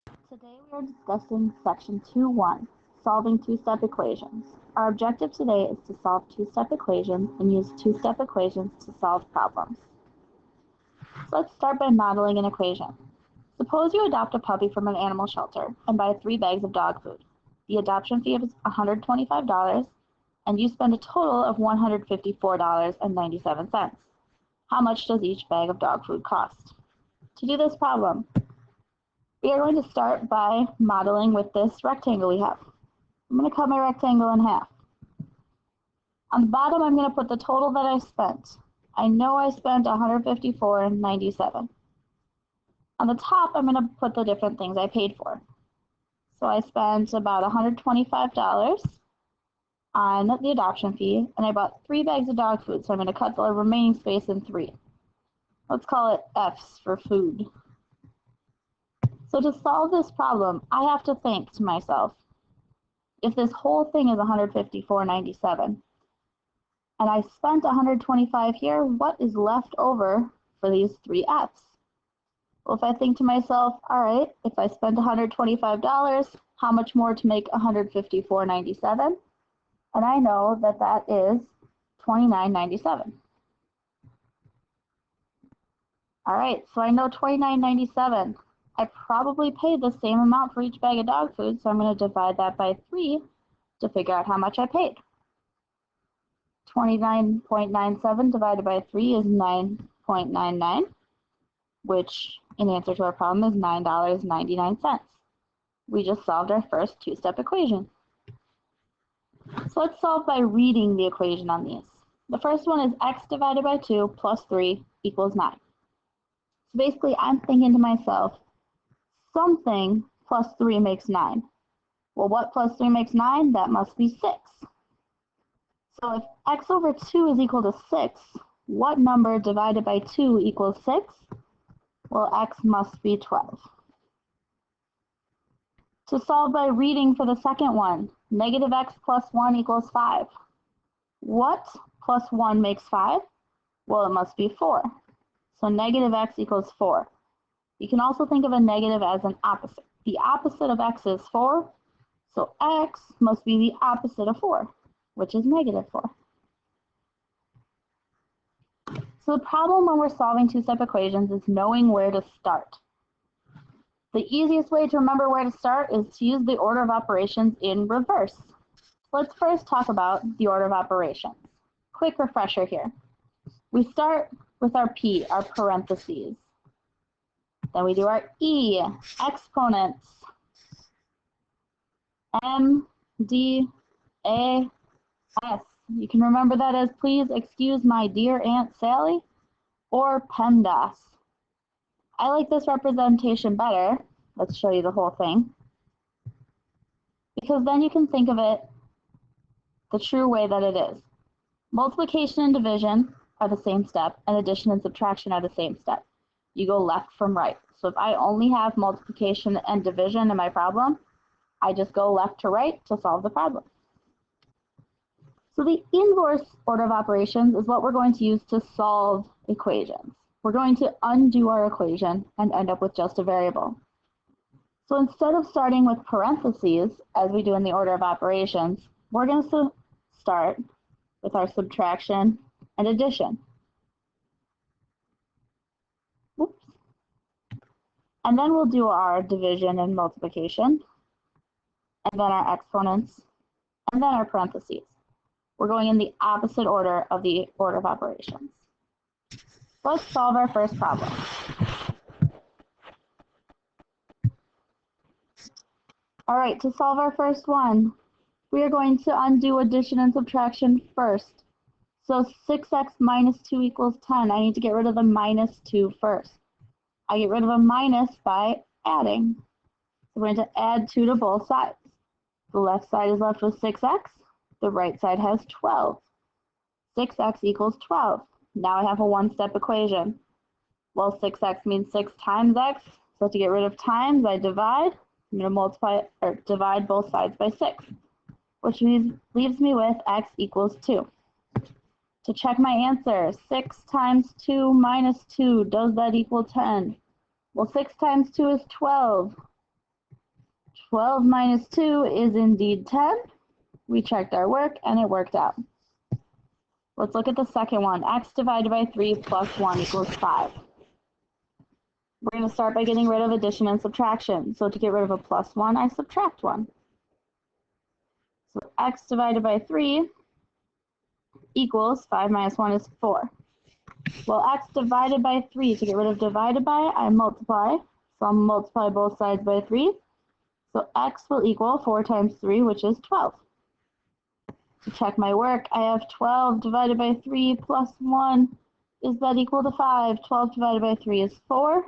Today we are discussing section 2.1, solving two-step equations. Our objective today is to solve two-step equations and use two-step equations to solve problems. So let's start by modeling an equation. Suppose you adopt a puppy from an animal shelter and buy 3 bags of dog food. The adoption fee is $125 and you spend a total of $154.97. How much does each bag of dog food cost? To do this problem, we are going to start by modeling with this rectangle we have. I'm going to cut my rectangle in half. On the bottom, I'm going to put the total that I spent. I know I spent $154.97. On the top, I'm going to put the different things I paid for. So I spent about $125 on the adoption fee, and I bought 3 bags of dog food, so I'm going to cut the remaining space in 3. Let's call it F's for food. So to solve this problem, I have to think to myself, if this whole thing is $154.97, and I spent $125 here, what is left over for these 3 F's? Well, if I think to myself, all right, if I spent $125, how much more to make $154.97? And I know that that is $29.97. All right, so I know $29.97. I probably paid the same amount for each bag of dog food, so I'm going to divide that by 3 to figure out how much I paid. 29.97 divided by 3 is 9.99, which in answer to our problem is $9.99. We just solved our first two-step equation. So let's solve by reading the equation on these. The first one is x divided by 2 plus 3 equals 9. So basically, I'm thinking to myself, something plus 3 makes 9. Well, what plus 3 makes 9? That must be 6. So if x over 2 is equal to 6, what number divided by 2 equals 6? Well, x must be 12. To solve by reading for the second one, negative x plus 1 equals 5. What plus 1 makes 5? Well, it must be 4. So negative x equals 4. You can also think of a negative as an opposite. The opposite of x is 4, so x must be the opposite of 4, which is negative 4. So the problem when we're solving two-step equations is knowing where to start. The easiest way to remember where to start is to use the order of operations in reverse. Let's first talk about the order of operations. Quick refresher here. We start with our P, our parentheses. Then we do our E, exponents. M, D, A, S. You can remember that as please excuse my dear Aunt Sally or PEMDAS. I like this representation better. Let's show you the whole thing. Because then you can think of it the true way that it is. Multiplication and division are the same step, and addition and subtraction are the same step. You go left from right. So if I only have multiplication and division in my problem, I just go left to right to solve the problem. So the inverse order of operations is what we're going to use to solve equations. We're going to undo our equation and end up with just a variable. So instead of starting with parentheses, as we do in the order of operations, we're going to start with our subtraction and addition. Oops. And then we'll do our division and multiplication, and then our exponents, and then our parentheses. We're going in the opposite order of the order of operations. Let's solve our first problem. All right, to solve our first one, we are going to undo addition and subtraction first. So 6x minus 2 equals 10. I need to get rid of the minus 2 first. I get rid of a minus by adding. So we're going to add 2 to both sides. The left side is left with 6x. The right side has 12. 6x equals 12. Now I have a one-step equation. Well, 6x means 6 times x. So to get rid of times, I divide. I'm going to multiply or divide both sides by 6, which leaves me with x equals 2. To check my answer, 6 times 2 minus 2, does that equal 10? Well, 6 times 2 is 12. 12 minus 2 is indeed 10. We checked our work and it worked out. Let's look at the second one. X divided by 3 plus 1 equals 5. We're going to start by getting rid of addition and subtraction. So to get rid of a plus 1, I subtract 1. So x divided by 3 equals 5 minus 1 is 4. Well, x divided by 3, to get rid of divided by, I multiply. So I'll multiply both sides by 3. So x will equal 4 times 3, which is 12. To check my work, I have 12 divided by 3 plus 1. Is that equal to 5? 12 divided by 3 is 4.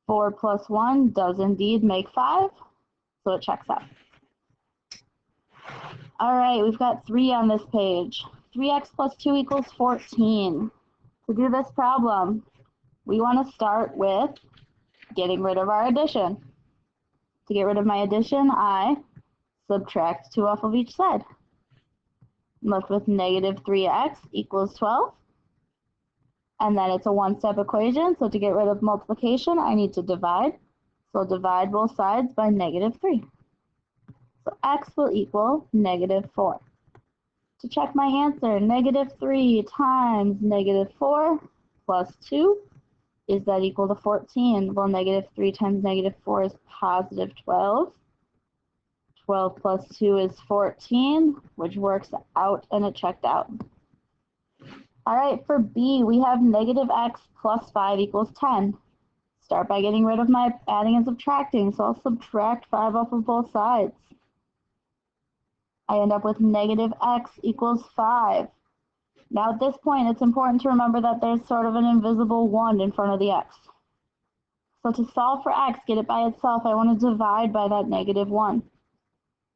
4 plus 1 does indeed make 5. So it checks out. All right, we've got 3 on this page. 3x plus 2 equals 14. To do this problem, we want to start with getting rid of our addition. To get rid of my addition, I subtract 2 off of each side. I'm left with negative 3x equals 12. And then it's a one-step equation, so to get rid of multiplication, I need to divide. So I'll divide both sides by negative 3. So x will equal negative 4. To check my answer, negative 3 times negative 4 plus 2, is that equal to 14? Well, negative 3 times negative 4 is positive 12. 12 plus 2 is 14, which works out, and it checked out. All right, for B, we have negative x plus 5 equals 10. Start by getting rid of my adding and subtracting, so I'll subtract 5 off of both sides. I end up with negative x equals 5. Now at this point, it's important to remember that there's sort of an invisible 1 in front of the x. So to solve for x, get it by itself, I want to divide by that negative 1.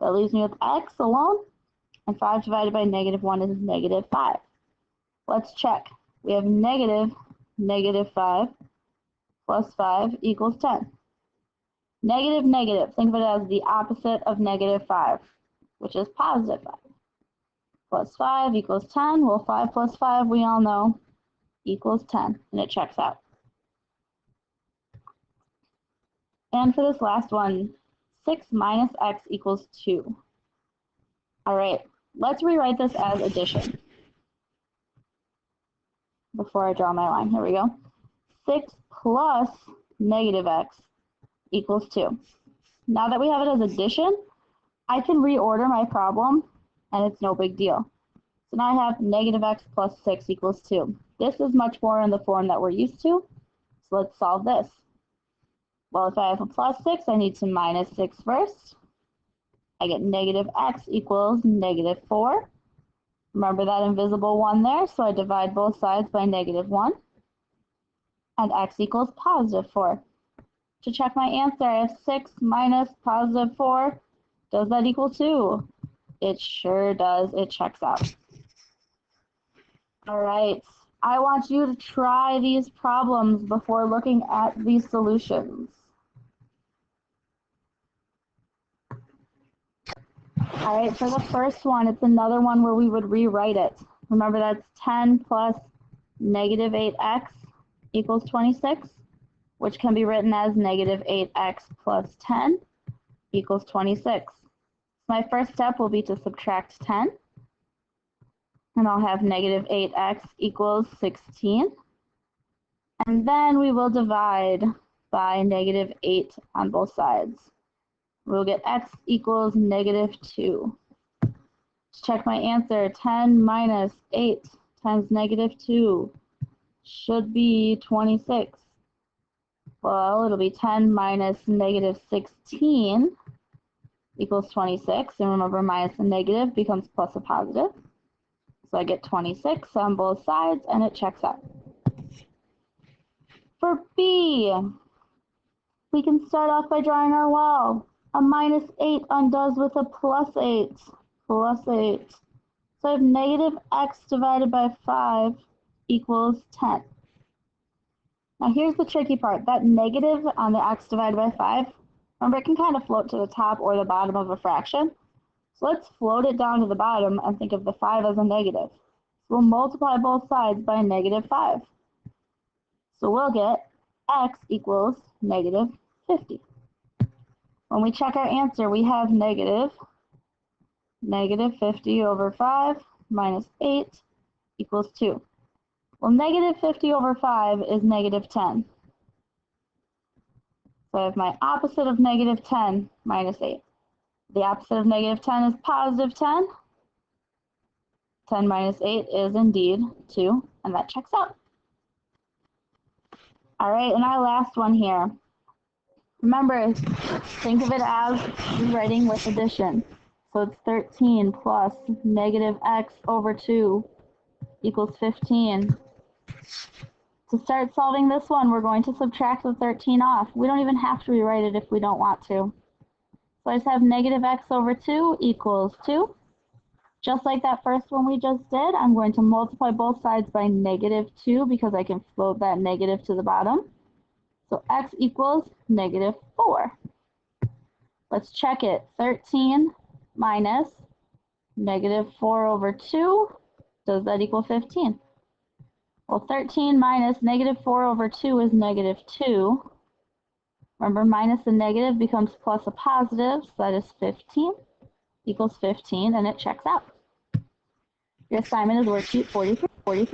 That leaves me with x alone, and 5 divided by negative 1 is negative 5. Let's check. We have negative 5 plus 5 equals 10. Negative, negative. Think of it as the opposite of negative 5, which is positive 5. Plus 5 equals 10. Well, 5 plus 5, we all know, equals 10, and it checks out. And for this last one, 6 minus x equals 2. All right, let's rewrite this as addition. Before I draw my line, here we go. 6 plus negative x equals 2. Now that we have it as addition, I can reorder my problem, and it's no big deal. So now I have negative x plus 6 equals 2. This is much more in the form that we're used to, so let's solve this. Well, if I have a plus 6, I need to minus 6 first. I get negative x equals negative 4. Remember that invisible 1 there, so I divide both sides by negative 1. And x equals positive 4. To check my answer, I have 6 minus positive 4. Does that equal 2? It sure does. It checks out. All right. I want you to try these problems before looking at these solutions. All right, for the first one, it's another one where we would rewrite it. Remember, that's 10 plus negative 8x equals 26, which can be written as negative 8x plus 10 equals 26. My first step will be to subtract 10, and I'll have negative 8x equals 16. And then we will divide by negative 8 on both sides. We'll get x equals negative 2. To check my answer, 10 minus 8 times negative 2 should be 26. Well, it'll be 10 minus negative 16 equals 26. And remember, minus a negative becomes plus a positive. So I get 26 on both sides, and it checks out. For B, we can start off by drawing our wall. A minus 8 undoes with a plus 8. Plus 8. So I have negative x divided by 5 equals 10. Now here's the tricky part. That negative on the x divided by 5, remember it can kind of float to the top or the bottom of a fraction. So let's float it down to the bottom and think of the 5 as a negative. So we'll multiply both sides by negative 5. So we'll get x equals negative 50. When we check our answer, we have negative 50 over 5 minus 8 equals 2. Well, negative 50 over 5 is negative 10. So I have my opposite of negative 10 minus 8. The opposite of negative 10 is positive 10. 10 minus 8 is indeed 2, and that checks out. All right, and our last one here. Remember, think of it as rewriting with addition. So it's 13 plus negative x over 2 equals 15. To start solving this one, we're going to subtract the 13 off. We don't even have to rewrite it if we don't want to. So I just have negative x over 2 equals 2. Just like that first one we just did, I'm going to multiply both sides by negative 2 because I can float that negative to the bottom. So x equals negative 4. Let's check it. 13 minus negative 4 over 2, does that equal 15? Well, 13 minus negative 4 over 2 is negative 2. Remember, minus a negative becomes plus a positive, so that is 15 equals 15, and it checks out. Your assignment is worksheet 43.